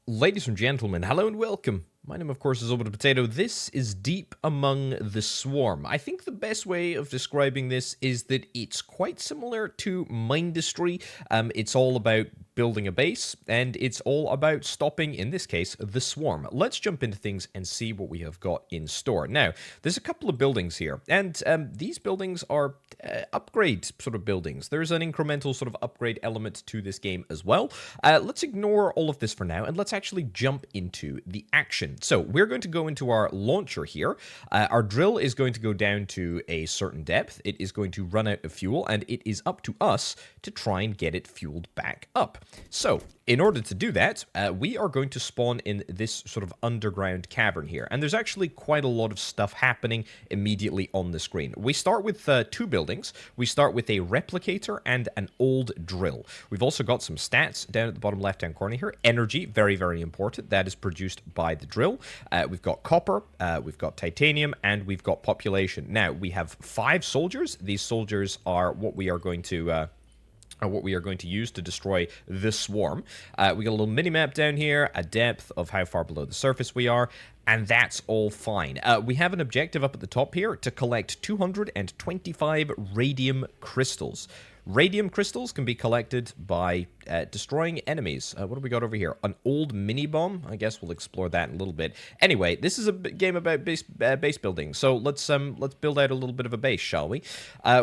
Ladies and gentlemen, hello and welcome. My name, of course, is Orbital Potato. This is Deep Among the Swarm. I think the best way of describing this is that it's quite similar to Mindustry. It's all about building a base, and it's all about stopping, in this case, the swarm. Let's jump into things and see what we have got in store. Now, there's a couple of buildings here, and these buildings are upgrade sort of buildings. There's an incremental sort of upgrade element to this game as well. Let's ignore all of this for now, and let's actually jump into the action. So we're going to go into our launcher here. Our drill is going to go down to a certain depth. It is going to run out of fuel, and it is up to us to try and get it fueled back up. So, in order to do that, we are going to spawn in this sort of underground cavern here. And there's actually quite a lot of stuff happening immediately on the screen. We start with two buildings. We start with a replicator and an old drill. We've also got some stats down at the bottom left-hand corner here. Energy, very, very important. That is produced by the drill. We've got copper, we've got titanium, and we've got population. Now, we have 5 soldiers. These soldiers are what we are going to use to destroy the swarm. We got a little mini-map down here, a depth of how far below the surface we are, and that's all fine. We have an objective up at the top here to collect 225 radium crystals. Radium crystals can be collected by destroying enemies. What do we got over here? An old mini-bomb? I guess we'll explore that in a little bit. Anyway, this is a game about base building, so let's build out a little bit of a base, shall we?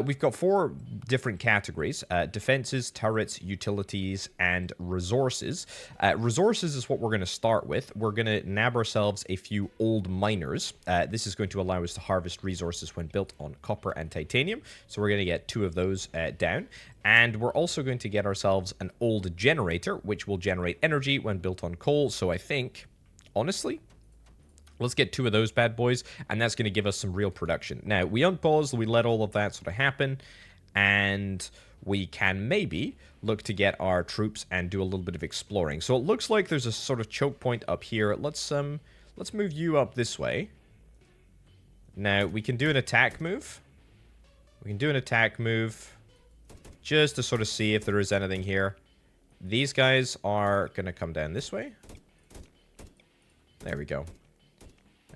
We've got 4 different categories. Defenses, turrets, utilities, and resources. Resources is what we're going to start with. We're going to nab ourselves a few old miners. This is going to allow us to harvest resources when built on copper and titanium, so we're going to get 2 of those down. And we're also going to get ourselves an old generator, which will generate energy when built on coal. So I think, honestly, let's get 2 of those bad boys, and that's going to give us some real production. Now, we unpause, we let all of that sort of happen, and we can maybe look to get our troops and do a little bit of exploring. So it looks like there's a sort of choke point up here. Let's move you up this way. Now, we can do an attack move. Just to sort of see if there is anything here. These guys are going to come down this way. There we go.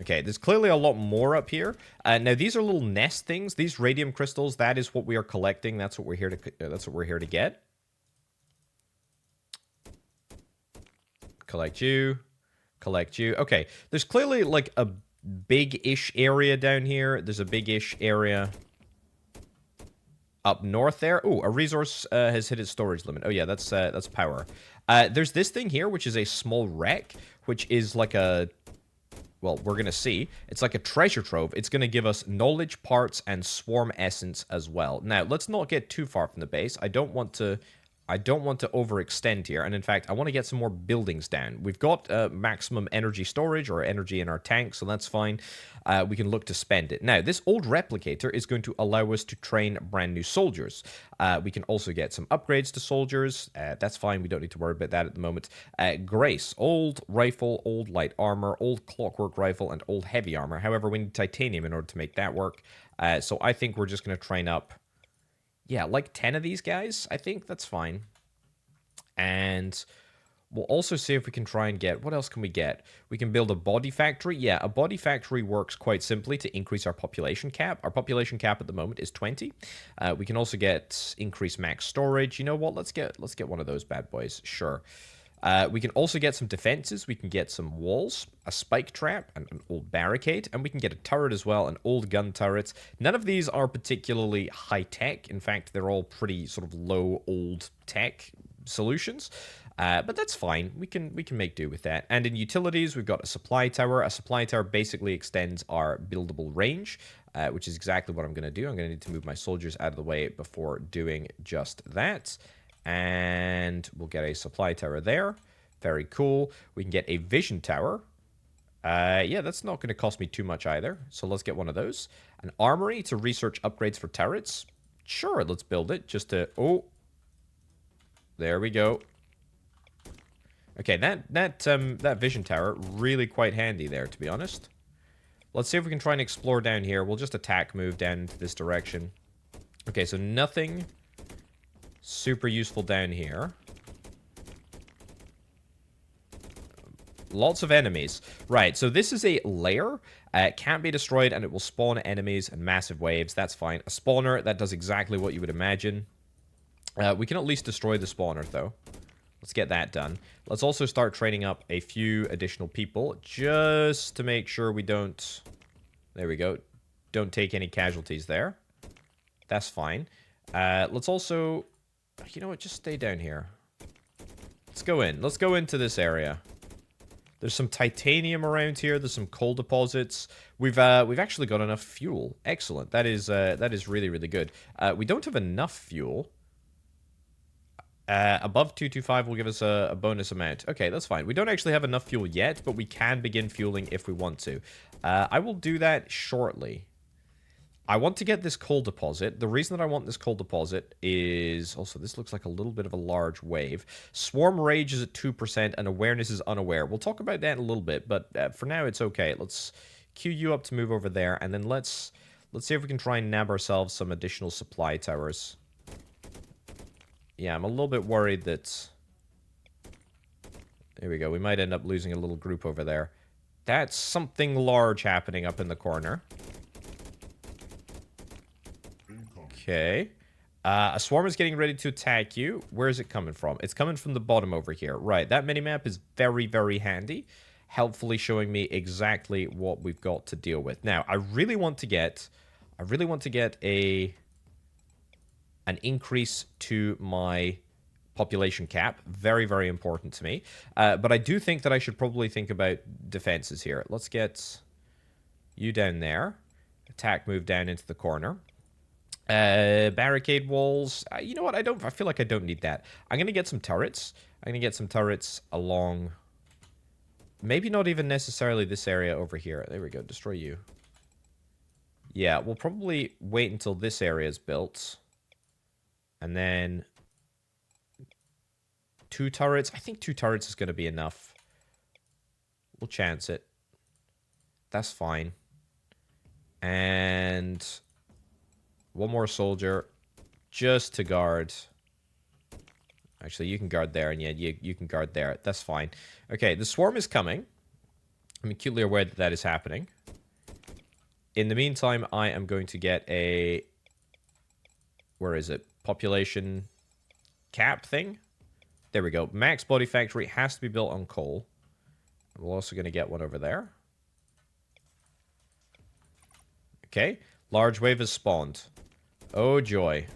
Okay, there's clearly a lot more up here. Now, these are little nest things. These radium crystals, that is what we are collecting. That's what we're here to get. Collect you. Collect you. Okay, there's clearly like a big-ish area down here. There's a big-ish area up north there. Oh, a resource has hit its storage limit. Oh, yeah, that's power. There's this thing here, which is a small wreck, which is like a... Well, we're going to see. It's like a treasure trove. It's going to give us knowledge, parts, and swarm essence as well. Now, let's not get too far from the base. I don't want to overextend here. And in fact, I want to get some more buildings down. We've got maximum energy storage or energy in our tank, so that's fine. We can look to spend it. Now, this old replicator is going to allow us to train brand new soldiers. We can also get some upgrades to soldiers. That's fine. We don't need to worry about that at the moment. Grace, old rifle, old light armor, old clockwork rifle, and old heavy armor. However, we need titanium in order to make that work. So I think we're just going to train up, yeah, like 10 of these guys. I think that's fine. And we'll also see if we can try and get... What else can we get? We can build a body factory. Yeah, a body factory works quite simply to increase our population cap. Our population cap at the moment is 20. We can also get increased max storage. You know what? Let's get one of those bad boys. Sure. We can also get some defenses. We can get some walls, a spike trap, and an old barricade, and we can get a turret as well, an old gun turret. None of these are particularly high-tech. In fact, they're all pretty sort of low, old-tech solutions. But that's fine. We can make do with that. And in utilities, we've got a supply tower. A supply tower basically extends our buildable range, which is exactly what I'm going to do. I'm going to need to move my soldiers out of the way before doing just that. And we'll get a supply tower there. Very cool. We can get a vision tower. Yeah, that's not going to cost me too much either. So let's get one of those. An armory to research upgrades for turrets. Sure, let's build it just to... Oh, there we go. Okay, that vision tower, really quite handy there, to be honest. Let's see if we can try and explore down here. We'll just attack move down into this direction. Okay, so nothing super useful down here. Lots of enemies. Right, so this is a lair. It can't be destroyed, and it will spawn enemies and massive waves. That's fine. A spawner, that does exactly what you would imagine. We can at least destroy the spawner, though. Let's get that done. Let's also start training up a few additional people, just to make sure we don't... There we go. Don't take any casualties there. That's fine. Let's also... You know what? Just stay down here. Let's go in. Let's go into this area. There's some titanium around here. There's some coal deposits. We've actually got enough fuel. Excellent. That is really, really good. We don't have enough fuel. Above 225 will give us a bonus amount. Okay, that's fine. We don't actually have enough fuel yet, but we can begin fueling if we want to. I will do that shortly. I want to get this coal deposit. The reason that I want this coal deposit is... Also, this looks like a little bit of a large wave. Swarm Rage is at 2%, and Awareness is unaware. We'll talk about that in a little bit, but for now, it's okay. Let's queue you up to move over there, and then let's see if we can try and nab ourselves some additional supply towers. Yeah, I'm a little bit worried that... There we go. We might end up losing a little group over there. That's something large happening up in the corner. Okay. A swarm is getting ready to attack you. Where is it coming from? It's coming from the bottom over here. Right, that minimap is very, very handy. Helpfully showing me exactly what we've got to deal with. Now, I really want to get an increase to my population cap. Very, very important to me. But I do think that I should probably think about defenses here. Let's get you down there. Attack move down into the corner. Barricade walls. You know what? I feel like I don't need that. I'm going to get some turrets. I'm going to get some turrets along... Maybe not even necessarily this area over here. There we go. Destroy you. Yeah, we'll probably wait until this area is built. And then 2 turrets. I think 2 turrets is going to be enough. We'll chance it. That's fine. And 1 more soldier just to guard. Actually, you can guard there, and yeah, you can guard there. That's fine. Okay, the swarm is coming. I'm acutely aware that that is happening. In the meantime, I am going to get a... Where is it? Population cap thing. There we go. Max body factory has to be built on coal. We're also going to get one over there. Okay. Large wave has spawned. Oh, joy.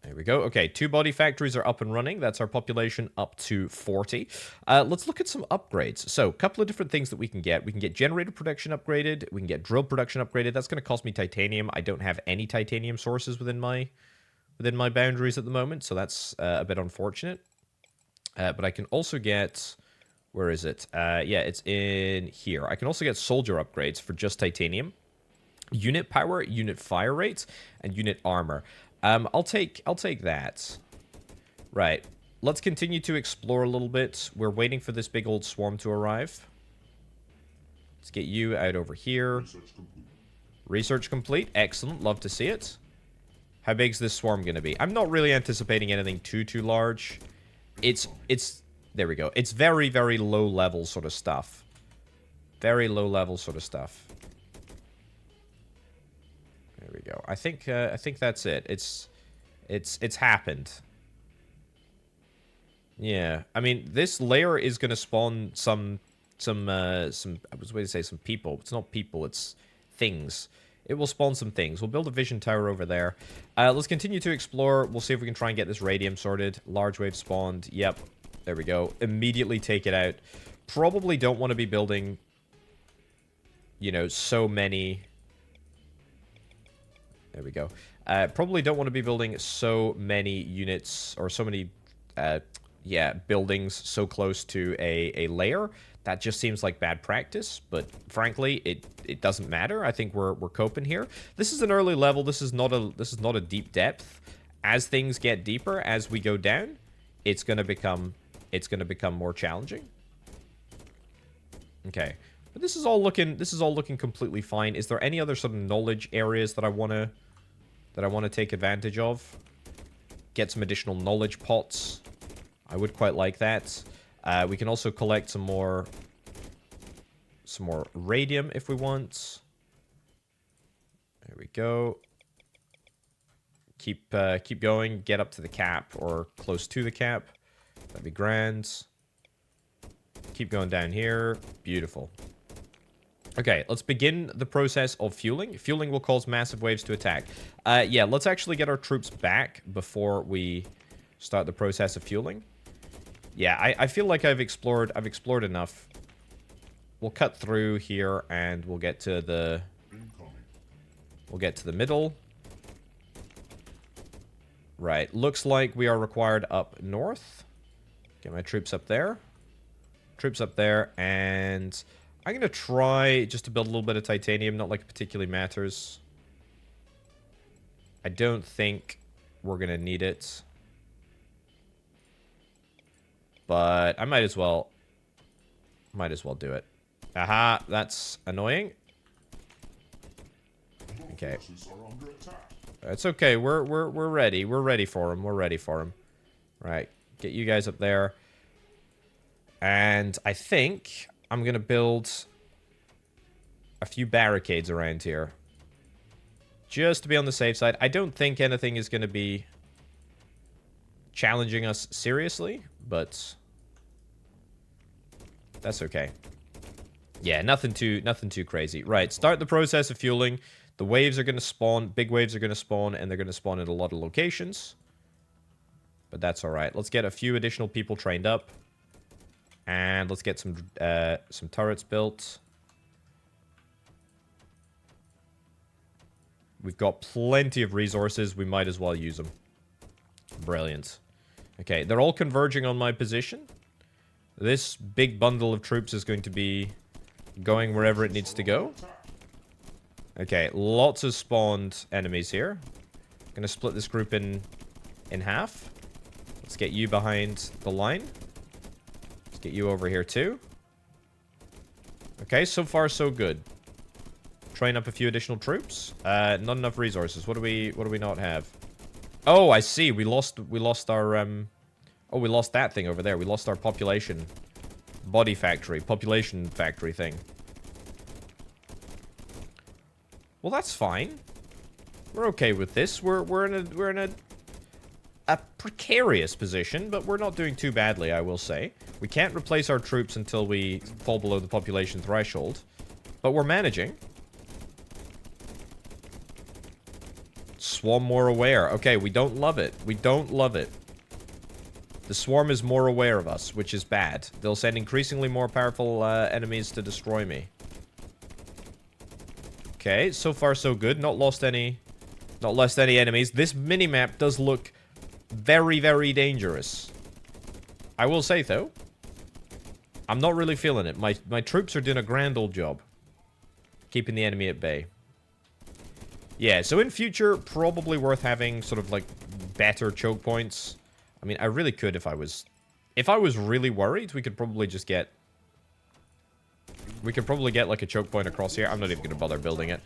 There we go. Okay, 2 body factories are up and running. That's our population up to 40. Let's look at some upgrades. So, a couple of different things that we can get. We can get generator production upgraded. We can get drill production upgraded. That's going to cost me titanium. I don't have any titanium sources within my boundaries at the moment, so that's a bit unfortunate. But I can also get... Where is it? Yeah, it's in here. I can also get soldier upgrades for just titanium. Unit power, unit fire rate, and unit armor. I'll take that. Right. Let's continue to explore a little bit. We're waiting for this big old swarm to arrive. Let's get you out over here. Research complete. Excellent. Love to see it. How big's this swarm going to be? I'm not really anticipating anything too large. It's there we go. It's very, very low level sort of stuff. Very low level sort of stuff. There we go. I think that's it. It's happened. Yeah. I mean, this layer is going to spawn some I was going to say some people. It's not people, it's things. It will spawn some things. We'll build a vision tower over there. Let's continue to explore. We'll see if we can try and get this radium sorted. Large wave spawned. Yep. There we go. Immediately take it out. Probably don't want to be building, you know, so many... There we go. Probably don't want to be building so many units or so many, buildings so close to a layer. That just seems like bad practice, but frankly, it doesn't matter. I think we're coping here. This is an early level. This is not a deep depth. As things get deeper, as we go down, it's gonna become more challenging. Okay. But this is all looking completely fine. Is there any other sort of knowledge areas that I want to take advantage of? Get some additional knowledge pots. I would quite like that. We can also collect some more radium if we want. There we go. Keep going. Get up to the cap or close to the cap. That'd be grand. Keep going down here. Beautiful. Okay, let's begin the process of fueling. Fueling will cause massive waves to attack. Yeah, let's actually get our troops back before we start the process of fueling. Yeah, I feel like I've explored enough. We'll cut through here and we'll get to the middle. Right, looks like we are required up north. Get my troops up there. Troops up there, and I'm going to try just to build a little bit of titanium, not like it particularly matters. I don't think we're going to need it. But I might as well do it. Aha, that's annoying. Okay. It's okay. We're ready. We're ready for him. We're ready for him. Right. Get you guys up there. And I think I'm going to build a few barricades around here. Just to be on the safe side. I don't think anything is going to be challenging us seriously, but that's okay. Yeah, nothing too crazy. Right, start the process of fueling. The waves are going to spawn. Big waves are going to spawn, and they're going to spawn at a lot of locations. But that's all right. Let's get a few additional people trained up. And let's get some turrets built. We've got plenty of resources. We might as well use them. Brilliant. Okay, they're all converging on my position. This big bundle of troops is going to be going wherever it needs to go. Okay, lots of spawned enemies here. Gonna split this group in half. Let's get you behind the line. Let's get you over here too. Okay, so far so good. Train up a few additional troops. Not enough resources. What do we not have? Oh, I see. We lost our oh, we lost that thing over there. We lost our population population factory thing. Well, that's fine. We're okay with this. We're in a precarious position, but we're not doing too badly, I will say. We can't replace our troops until we fall below the population threshold, but we're managing. Swarm more aware. Okay, we don't love it. We don't love it. The swarm is more aware of us, which is bad. They'll send increasingly more powerful enemies to destroy me. Okay, so far so good. Not lost any enemies. This minimap does look very, very dangerous. I will say, though, I'm not really feeling it. My troops are doing a grand old job keeping the enemy at bay. Yeah, so in future, probably worth having sort of like better choke points. I mean, I really could if I was really worried, we could probably just get... We could probably get like a choke point across here. I'm not even going to bother building it.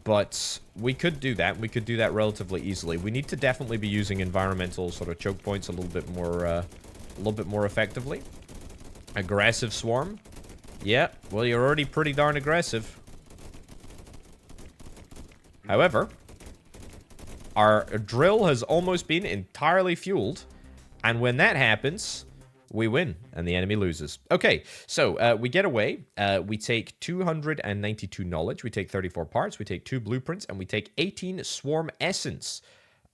But we could do that. We could do that relatively easily. We need to definitely be using environmental sort of choke points a little bit more effectively. Aggressive swarm. Yeah, well, you're already pretty darn aggressive. However, our drill has almost been entirely fueled, and when that happens, we win, and the enemy loses. Okay, so we get away. We take 292 knowledge. We take 34 parts. We take 2 blueprints, and we take 18 swarm essence.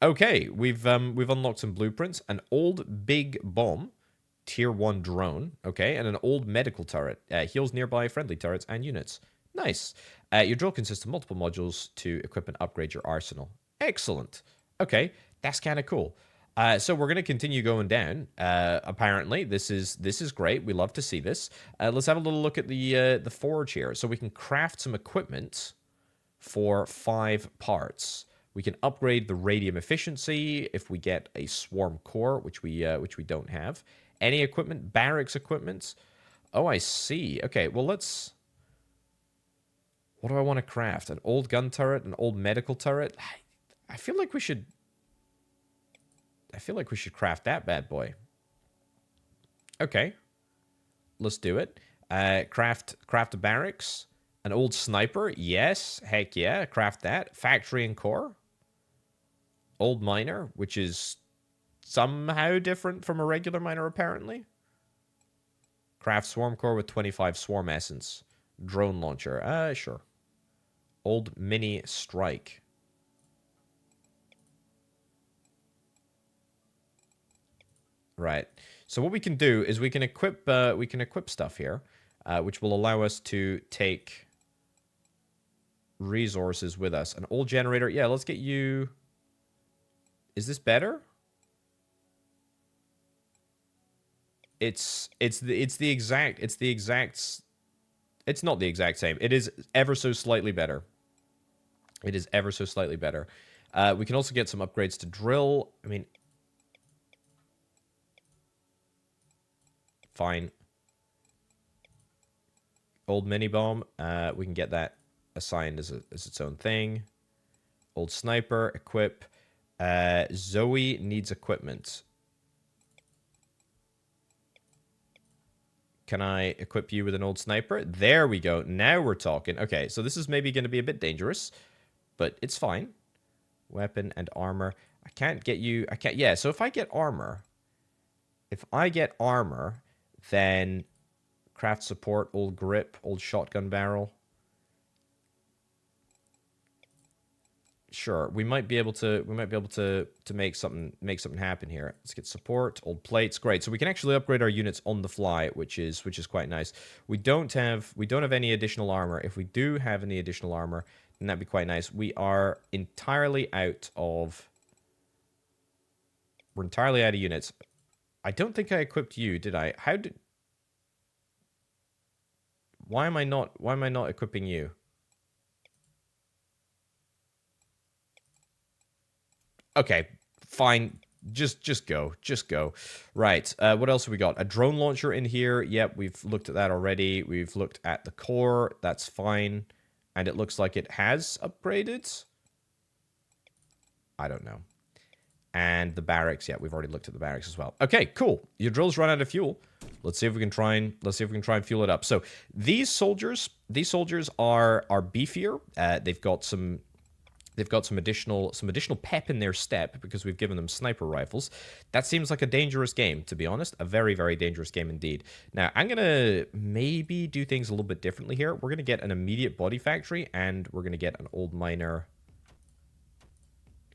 Okay, we've unlocked some blueprints. An old big bomb, tier 1 drone. Okay, and an old medical turret. Heals nearby friendly turrets and units. Nice. Your drill consists of multiple modules to equip and upgrade your arsenal. Excellent. Okay, that's kind of cool. So we're going to continue going down. Apparently, this is great. We love to see this. Let's have a little look at the forge here. So we can craft some equipment for 5 parts. We can upgrade the radium efficiency if we get a swarm core, which we don't have. Any equipment, barracks equipment. Oh, I see. Okay, well let's. What do I want to craft? An old gun turret, an old medical turret. I feel like we should craft that bad boy. Okay. Let's do it. Craft a barracks. An old sniper. Yes. Heck yeah. Craft that. Factory and core. Old miner, which is somehow different from a regular miner, apparently. Craft swarm core with 25 swarm essence. Drone launcher. Sure. Old mini strike. Right. So what we can do is we can equip stuff here, which will allow us to take resources with us. An old generator. Yeah, let's get you. Is this better? It's not the exact same. It is ever so slightly better. It is ever so slightly better. We can also get some upgrades to drill. I mean, fine. Old mini bomb. We can get that assigned as its own thing. Old sniper. Equip. Zoe needs equipment. Can I equip you with an old sniper? There we go. Now we're talking. Okay, so this is maybe going to be a bit dangerous, but it's fine. Weapon and armor. I can't get you. I can't. Yeah, so if I get armor, then craft support, old grip, old shotgun barrel. Sure, we might be able to make something happen here. Let's get support, old plates, great. So we can actually upgrade our units on the fly, which is quite nice. We don't have any additional armor. If we do have any additional armor, then that'd be quite nice. We're entirely out of units. I don't think I equipped you, did I? Why am I not equipping you? Okay, fine. Just go. Right. What else have we got? A drone launcher in here. Yep, we've looked at that already. We've looked at the core. That's fine. And it looks like it has upgraded. I don't know. And the barracks. Yeah, we've already looked at the barracks as well. Okay, cool. Your drill's run out of fuel. Let's see if we can try and fuel it up. So these soldiers are beefier. They've got some additional pep in their step because we've given them sniper rifles. That seems like a dangerous game, to be honest. A very, very dangerous game indeed. Now, I'm going to maybe do things a little bit differently here. We're going to get an immediate body factory, and we're going to get an old miner.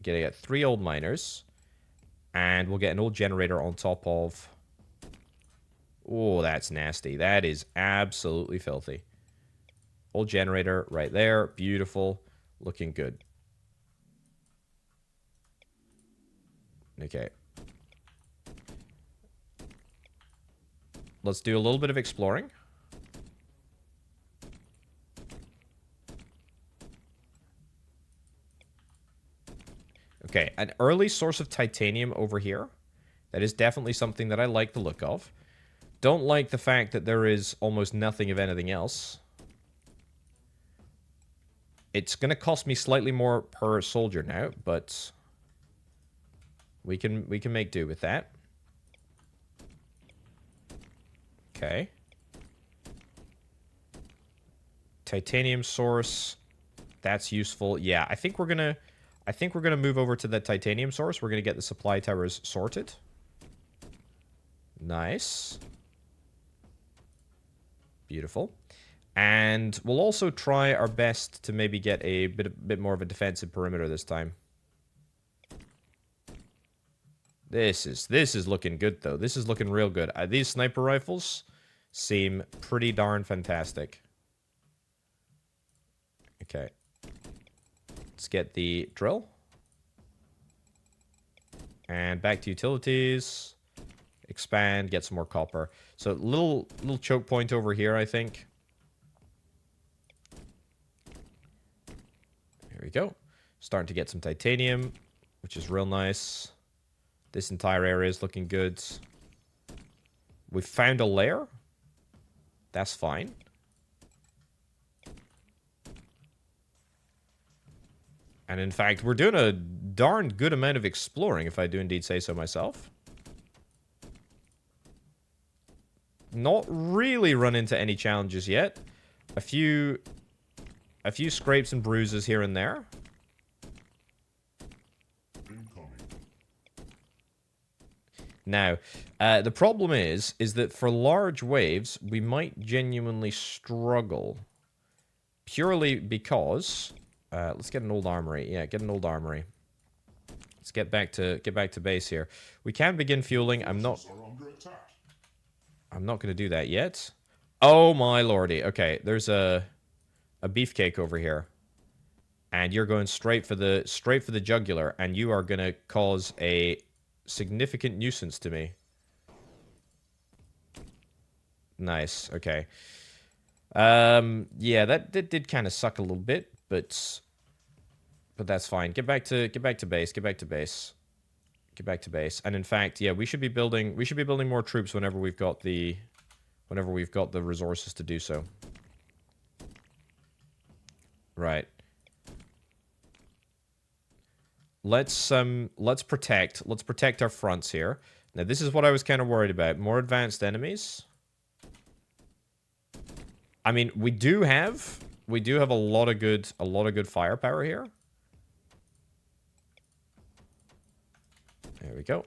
Going to get 3 old miners, and we'll get an old generator on top of... Oh, that's nasty. That is absolutely filthy. Old generator right there. Beautiful. Looking good. Okay. Let's do a little bit of exploring. Okay, an early source of titanium over here. That is definitely something that I like the look of. Don't like the fact that there is almost nothing of anything else. It's going to cost me slightly more per soldier now, but we can make do with that. Okay. Titanium source. That's useful. Yeah, I think we're gonna move over to the titanium source. We're gonna get the supply towers sorted. Nice. Beautiful. And we'll also try our best to maybe get a bit more of a defensive perimeter this time. This is looking good, though. This is looking real good. These sniper rifles seem pretty darn fantastic. Okay. Let's get the drill. And back to utilities. Expand, get some more copper. So little choke point over here, I think. Here we go. Starting to get some titanium, which is real nice. This entire area is looking good. We've found a lair. That's fine. And in fact, we're doing a darn good amount of exploring, if I do indeed say so myself. Not really run into any challenges yet. A few scrapes and bruises here and there. Now, the problem is that for large waves, we might genuinely struggle. Purely because... let's get an old armory. Yeah, get an old armory. Let's get back to base here. We can begin fueling. I'm not going to do that yet. Oh my lordy. Okay, there's a beefcake over here. And you're going straight for the jugular, and you are going to cause a significant nuisance to me. Nice. Okay. Yeah, that did kind of suck a little bit, but that's fine. Get back to base. Get back to base. Get back to base. And in fact, yeah, we should be building more troops whenever we've got the resources to do so. Right. Let's protect our fronts here. Now, this is what I was kind of worried about. More advanced enemies. I mean, we do have a lot of good firepower here. There we go.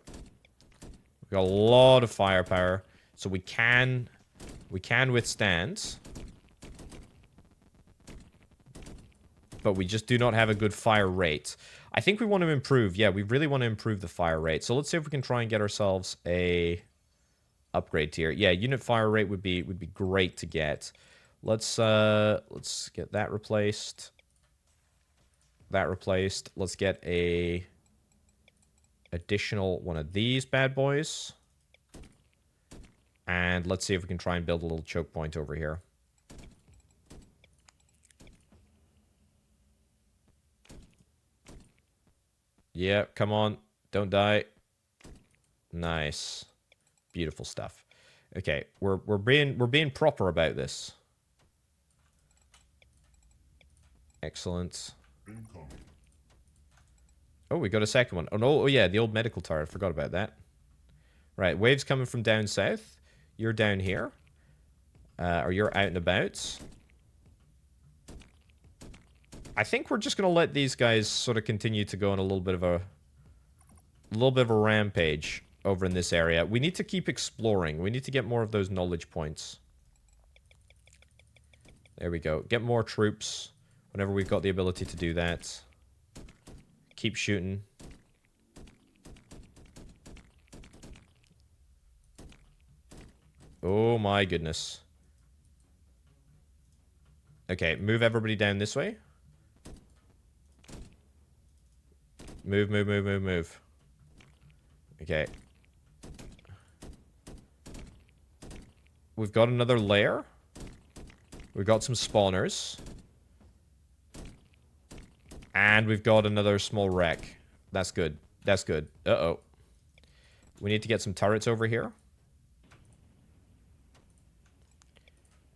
We've got a lot of firepower, so we can withstand. But we just do not have a good fire rate. I think we want to improve. Yeah, we really want to improve the fire rate. So let's see if we can try and get ourselves a upgrade tier. Yeah, unit fire rate would be great to get. Let's get that replaced. That replaced. Let's get a additional one of these bad boys. And let's see if we can try and build a little choke point over here. Yeah, come on. Don't die. Nice. Beautiful stuff. Okay, we're being proper about this. Excellent. Oh, we got a second one. Oh, no. Oh, yeah, the old medical turret. I forgot about that. Right, waves coming from down south. You're down here. Or you're out and about. I think we're just going to let these guys sort of continue to go on a little bit of a rampage over in this area. We need to keep exploring. We need to get more of those knowledge points. There we go. Get more troops whenever we've got the ability to do that. Keep shooting. Oh my goodness. Okay, move everybody down this way. Move, move, move, move, move. Okay. We've got another layer. We've got some spawners. And we've got another small wreck. That's good. That's good. Uh-oh. We need to get some turrets over here.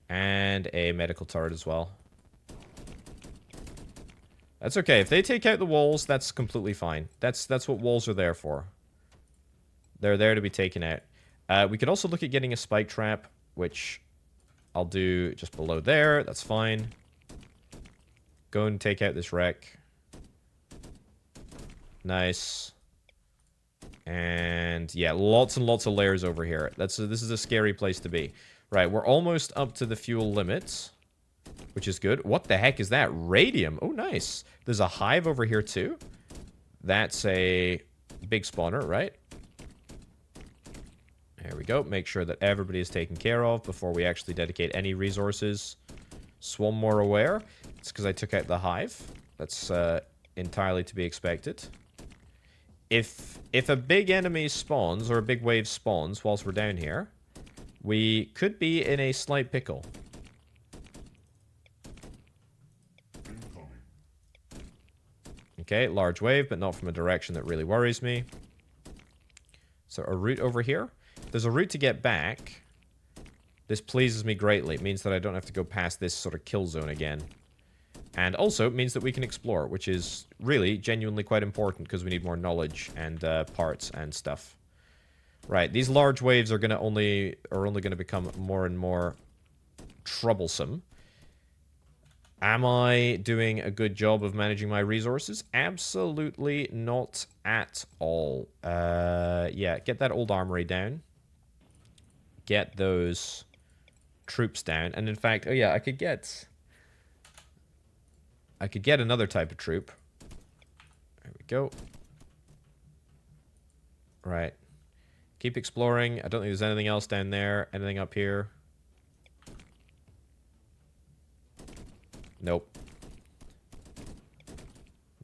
And a medical turret as well. That's okay. If they take out the walls, that's completely fine. That's what walls are there for. They're there to be taken out. We could also look at getting a spike trap, which I'll do just below there. That's fine. Go and take out this wreck. Nice. And yeah, lots and lots of layers over here. This is a scary place to be. Right, we're almost up to the fuel limit, which is good. What the heck is that? Radium. Oh, nice. There's a hive over here, too. That's a big spawner, right? There we go. Make sure that everybody is taken care of before we actually dedicate any resources. Swarm more aware. It's because I took out the hive. That's entirely to be expected. If a big enemy spawns, or a big wave spawns whilst we're down here, we could be in a slight pickle. Okay, large wave, but not from a direction that really worries me. So a route over here. There's a route to get back. This pleases me greatly. It means that I don't have to go past this sort of kill zone again. And also, it means that we can explore, which is really, genuinely quite important, because we need more knowledge and parts and stuff. Right, these large waves are only going to become more and more troublesome. Am I doing a good job of managing my resources? Absolutely not at all. Yeah, get that old armory down. Get those troops down. And in fact, oh yeah, I could get another type of troop. There we go. Right. Keep exploring. I don't think there's anything else down there. Anything up here? Nope.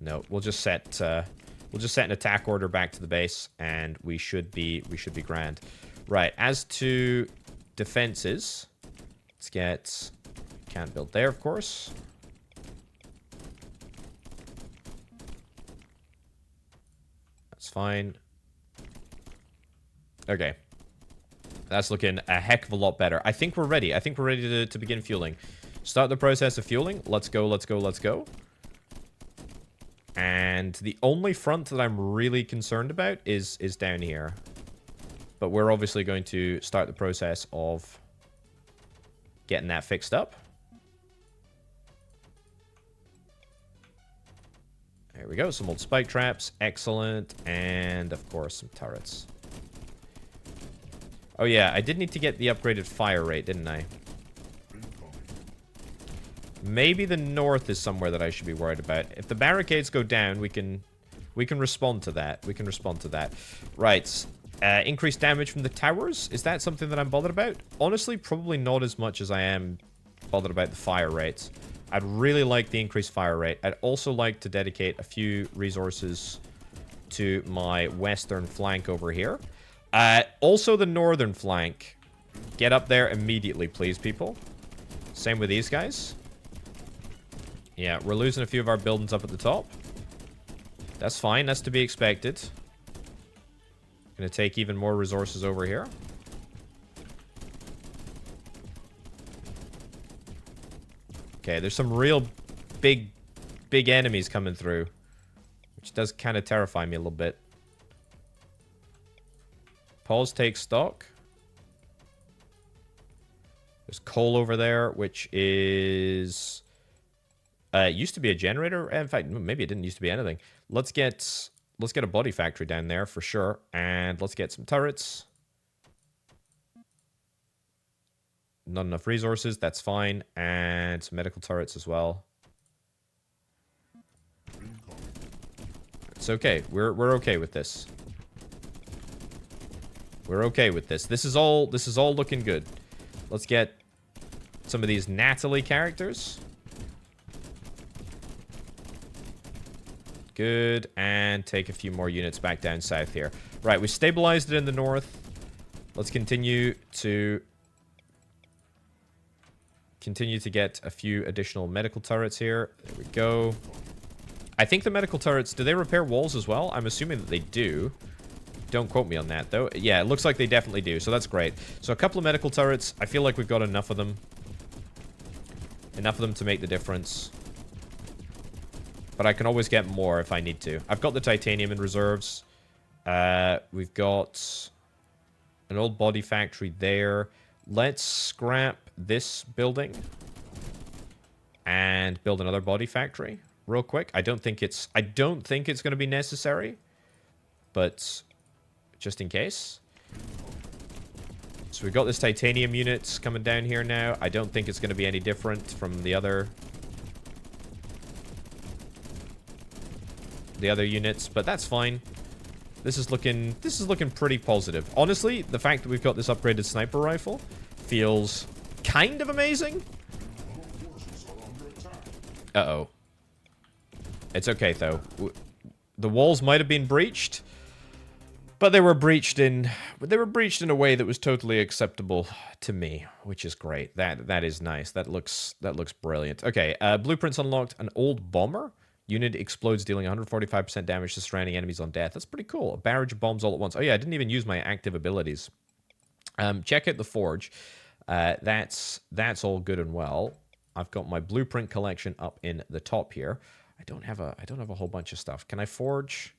No, we'll just set an attack order back to the base, and we should be grand. Right. As to defenses, let's get. Can't build there, of course. That's fine. Okay. That's looking a heck of a lot better. I think we're ready. I think we're ready to begin fueling. Start the process of fueling. Let's go, let's go, let's go. And the only front that I'm really concerned about is down here. But we're obviously going to start the process of getting that fixed up. There we go. Some old spike traps. Excellent. And, of course, some turrets. Oh, yeah. I did need to get the upgraded fire rate, didn't I? Maybe the north is somewhere that I should be worried about. If the barricades go down, we can respond to that. We can respond to that. Right. Increased damage from the towers. Is that something that I'm bothered about? Honestly, probably not as much as I am bothered about the fire rates. I'd really like the increased fire rate. I'd also like to dedicate a few resources to my western flank over here. Also the northern flank. Get up there immediately, please, people. Same with these guys. Yeah, we're losing a few of our buildings up at the top. That's fine. That's to be expected. Gonna take even more resources over here. Okay, there's some real big enemies coming through, which does kind of terrify me a little bit. Pause, take stock. There's coal over there, which is... it used to be a generator. In fact, maybe it didn't used to be anything. Let's get a body factory down there for sure. And let's get some turrets. Not enough resources. That's fine. And some medical turrets as well. It's okay. We're okay with this. We're okay with this. This is all looking good. Let's get some of these Natalie characters. Good. And take a few more units back down south here. Right, we stabilized it in the north. Let's continue to get a few additional medical turrets here. There we go. I think the medical turrets, do they repair walls as well? I'm assuming that they do. Don't quote me on that, though. Yeah, it looks like they definitely do, so that's great. So a couple of medical turrets. I feel like we've got enough of them. Enough of them to make the difference. But I can always get more if I need to. I've got the titanium in reserves. We've got an old body factory there. Let's scrap this building and build another body factory real quick. I don't think it's going to be necessary, but just in case. So we've got this titanium units coming down here now. I don't think it's going to be any different from the other units, but that's fine. This is looking pretty positive. Honestly, the fact that we've got this upgraded sniper rifle feels kind of amazing. Uh-oh. It's okay, though. The walls might have been breached, but they were breached in a way that was totally acceptable to me, which is great. That is nice. That looks brilliant. Okay, blueprints unlocked. An old bomber. Unit explodes, dealing 145% damage to surrounding enemies on death. That's pretty cool. A barrage of bombs all at once. Oh yeah, I didn't even use my active abilities. Check out the forge. That's all good and well. I've got my blueprint collection up in the top here. I don't have a whole bunch of stuff. Can I forge?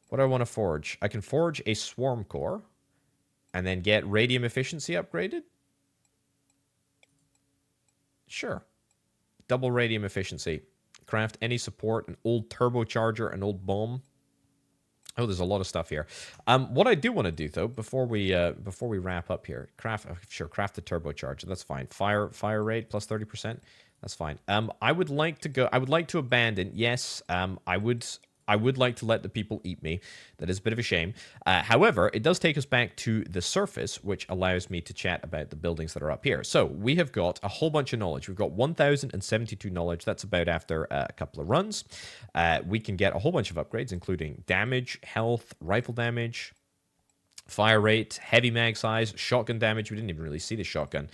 What do I want to forge? I can forge a swarm core. And then get radium efficiency upgraded? Sure. Double radium efficiency. Craft any support, an old turbocharger, an old bomb. Oh, there's a lot of stuff here. What I do want to do though, before we wrap up here, craft the turbocharger. That's fine. Fire rate plus 30%. That's fine. I would like to abandon. Yes. I would like to let the people eat me. That is a bit of a shame. However, it does take us back to the surface, which allows me to chat about the buildings that are up here. So we have got a whole bunch of knowledge. We've got 1,072 knowledge. That's about after a couple of runs. We can get a whole bunch of upgrades, including damage, health, rifle damage, fire rate, heavy mag size, shotgun damage. We didn't even really see the shotgun.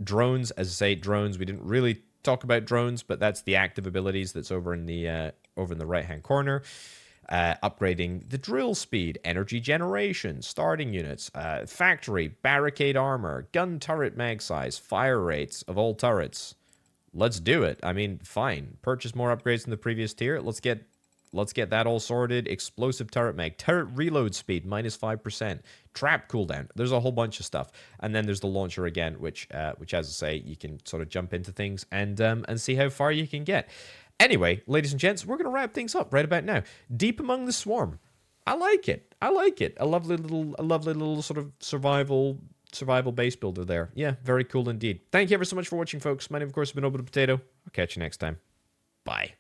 Drones, as I say, drones. We didn't really talk about drones, but that's the active abilities that's over in the right-hand corner. Upgrading the drill speed, energy generation, starting units, factory, barricade armor, gun turret mag size, fire rates of all turrets. Let's do it. I mean, fine. Purchase more upgrades in the previous tier. Let's get that all sorted. Explosive turret mag, turret reload speed minus 5%, trap cooldown. There's a whole bunch of stuff, and then there's the launcher again, which as I say, you can sort of jump into things and see how far you can get. Anyway, ladies and gents, we're gonna wrap things up right about now. Deep Among the Swarm. I like it. A lovely little sort of survival base builder there. Yeah, very cool indeed. Thank you ever so much for watching, folks. My name, of course, has been Orbital Potato. I'll catch you next time. Bye.